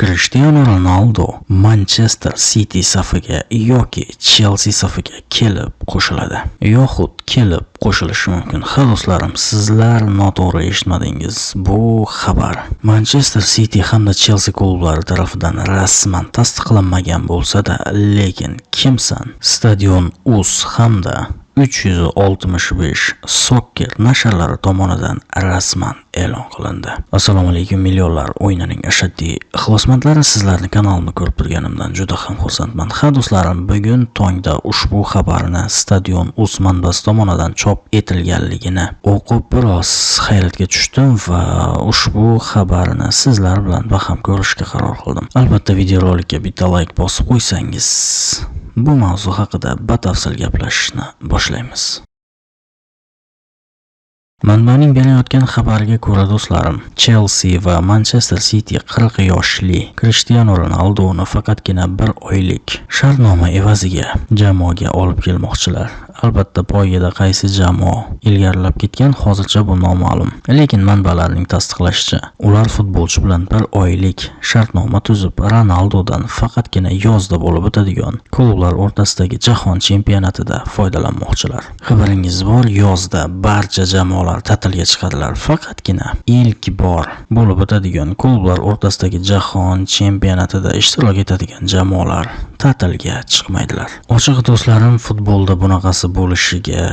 Cristiano Ronaldo Manchester City safiga yoki Chelsea safiga kelib qo'shiladi. Yoxud kelib qo'shilishi mumkin. Ha do'stlarim, sizlar noto'g'ri eshitmadingiz. Bu xabar Manchester City hamda Chelsea klublari tomonidan rasman tasdiqlanmagan bo'lsa-da, lekin Kimsan, Stadion.uz hamda 365 Soccer nashrlari tomonidan rasman e'lon qilindi. Assalomu alaykum millionlar o'yinining ashaddiy ixlosmandlari, sizlarni kanalimni ko'rib turganimdan juda ham xursandman. Ha do'stlarim, bugun tongda ushbu xabarni Stadion.uz manbasi tomonidan chop etilganligini o'qib biroz hayratga tushdim va ushbu xabarni sizlar bilan baham ko'rishga qaror qildim. Albatta videorolikka bitta like bosib qo'ysangiz, bu mavzu haqida batafsil gaplashishni boshlaymiz. Manbaning berayotgan xabariga ko'ra do'stlarim, Chelsea va Manchester City 40 yoshli Cristiano Ronaldoni faqatgina 1 oylik shartnoma evaziga jamoaga olib kelmoqchilar. Albatta poygada qaysi jamoa ilgarilab ketgan hozircha bu noma'lum. Lekin manbalarning tasdiqlashicha, ular futbolchi bilan 1 oylik shartnoma tuzib, Ronaldodan faqatgina yozda bo'lib o'tadigan klublar o'rtasidagi jahon chempionatida foydalanmoqchilar. Xabaringiz bor, yozda barcha jamoalar ta'tilga chiqadilar. Faqatgina ilk bor bo'lib o'tadigan klublar o'rtasidagi jahon chempionatida ishtirok etadigan jamoalar ta'tilga chiqmaydilar. Ochiq do'stlarim, futbolda bunaqasi bo'lishiga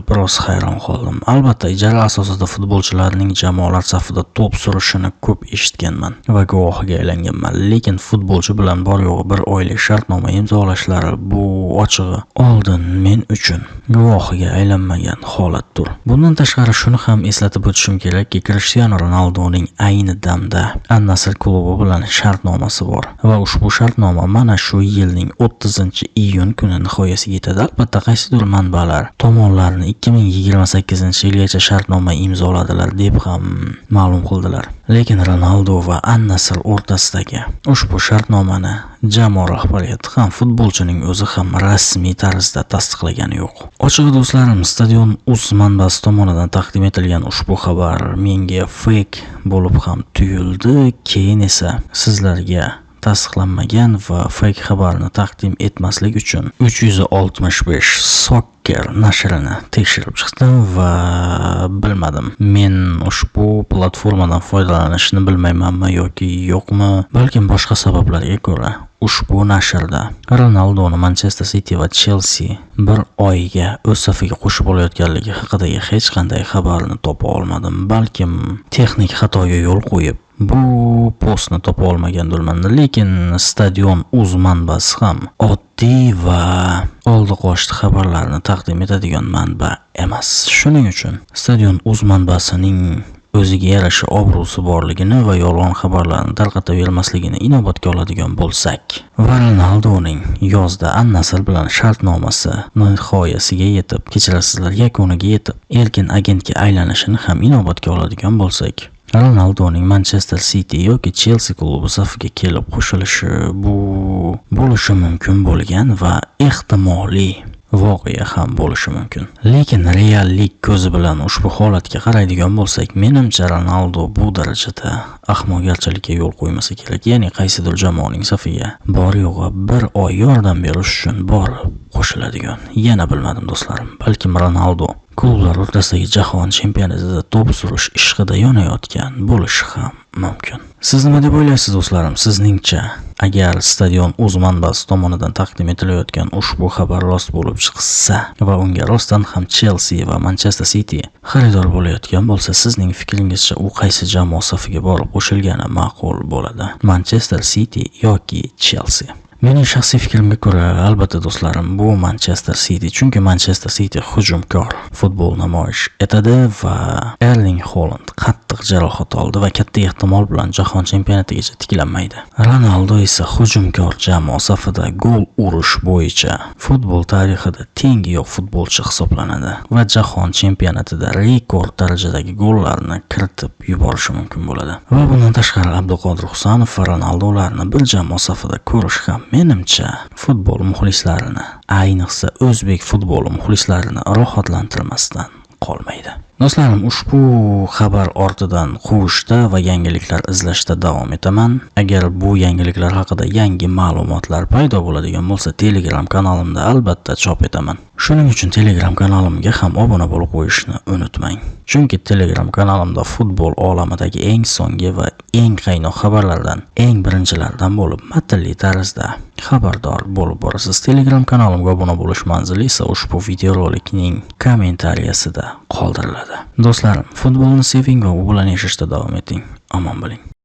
biroz hayron qoldim. Albatta, ijara asosida futbolchilarning jamoalar safida to'p surishini ko'p eshitganman va guvohiga aylanganman. Lekin futbolchi bilan bor yo'g'i 1 oylik shartnoma imzolashlari bu ochig'i oldin men uchun guvohiga aylanmagan holatdir. Bundan tashqari shuni ham eslatib o'tishim kerakki, Cristiano Ronaldoning ayni damda Al-Nassr klubi bilan shartnomasi bor va ushbu shartnoma mana shu yilning 30-iyun kuni nihoyasiga yetadi. Albatta, qaysidir manbalar tomonlarni 2028-yilgacha shartnoma imzoladilar deb ham ma'lum qildilar. Lekin Ronaldo va Al-Nassr o'rtasidagi ushbu shartnomani jamoa rahbariyati ham futbolchining o'zi ham rasmiy tarzda tasdiqlagani yo'q. Ochig'i do'stlarim, Stadion.uz manbasi tomonidan taqdim etilgan ushbu xabar menga fake bo'lib ham tuyuldi. Keyin esa sizlarga tasdiqlanmagan va fake xabarni taqdim etmaslik uchun 365 Soccer nashrini tekshirib chiqdim va bilmadim. Men ushbu platformadan foydalanishni bilmaymanmi yoki yo'qmi, balkim boshqa sabablarga ko'ra ushbu nashrda Ronaldoni Manchester City va Chelsea 1 oyga o'z safiga qo'shib olayotganligi haqidagi hech qanday xabarni topa olmadim. Balkim texnik xatoga yo'l qo'yib bu postni topa olmagandirman. Lekin Stadion.uz manbasi ham oddiy va oldi qochdi xabarlarni taqdim etadigan manba emas. Shuning uchun Stadion.uz manbasining o'ziga yarasha obro'si borligini va yolg'on xabarlarni tarqatavermasligini inobatga oladigan bo'lsak, va Ronaldoning yozda Al-Nassr bilan shartnomasi nihoyasiga yetib, kechirasizlar, yakuniga yetib, erkin agentga aylanishini ham inobatga oladigan bo'lsak, Ronaldoning Manchester City yoki Chelsea klubi safiga kelib qo'shilishi bu bo'lishi mumkin bo'lgan va ehtimoliy voqea ham bo'lishi mumkin. Lekin reallik ko'zi bilan ushbu holatga qaraydigan bo'lsak, menimcha Ronaldo bu darajada ahmoqgarchilikka yo'l qo'ymasa kerak. Ya'ni qaysidir jamoaning safiga bor yo'g'i 1 oy yordam berish uchun borib qo'shiladigan. Yana bilmadim do'stlarim, balkim Ronaldo klublar o'rtasidagi jahon chempionatida to'p surish ishqida yonayotgan bo'lishi ham mumkin. Siz nima deb o'ylaysiz do'stlarim? Sizningcha, agar Stadion.uz manbasi tomonidan taqdim etilayotgan ushbu xabar rost bo'lib chiqsa va unga rostdan ham Chelsea va Manchester City xaridor bo'layotgan bo'lsa, sizning fikringizcha u qaysi jamoa safiga borib qo'shilgani ma'qul bo'ladi? Manchester City yoki Chelsea? Mening shaxsiy fikrimga ko'ra, albatta do'stlarim, bu Manchester City, chunki Manchester City hujumkor futbol namoyish etadi va Erling Haaland qattiq jarohat oldi va katta ehtimol bilan jahon chempionatigacha tiklanmaydi. Ronaldo esa hujumkor jamoa safida gol urish bo'yicha futbol tarixida tengi yo'q futbolchi hisoblanadi va jahon chempionatida rekord darajadagi gollarni kiritib yuborishi mumkin bo'ladi. Va bundan tashqari Abduqodir Husanov va Ronaldolarni bir jamoa safida ko'rish ham menimcha futbol muxlislarini, ayniqsa o'zbek futboli muxlislarini rohatlantirmasdan qolmaydi. Do'stlarim, ushbu xabar ortidan quvishda va yangiliklar izlashda davom etaman. Agar bu yangiliklar haqida yangi ma'lumotlar paydo bo'ladigan bo'lsa, Telegram kanalimda albatta chop etaman. Shuning uchun Telegram kanalimga ham obuna bo'lib qo'yishni unutmang. Chunki Telegram kanalimda futbol olamidagi eng so'nggi va eng qaynoq xabarlardan, eng birinchilardan bo'lib, matnli tarzda xabardor bo'lib borasiz. Telegram kanalimga obuna bo'lish manzili esa ushbu videorolikning kommentariyasida qoldiriladi. Do'stlarim, futbolni seving va u bilan yashashda davom eting. Omon bo'ling.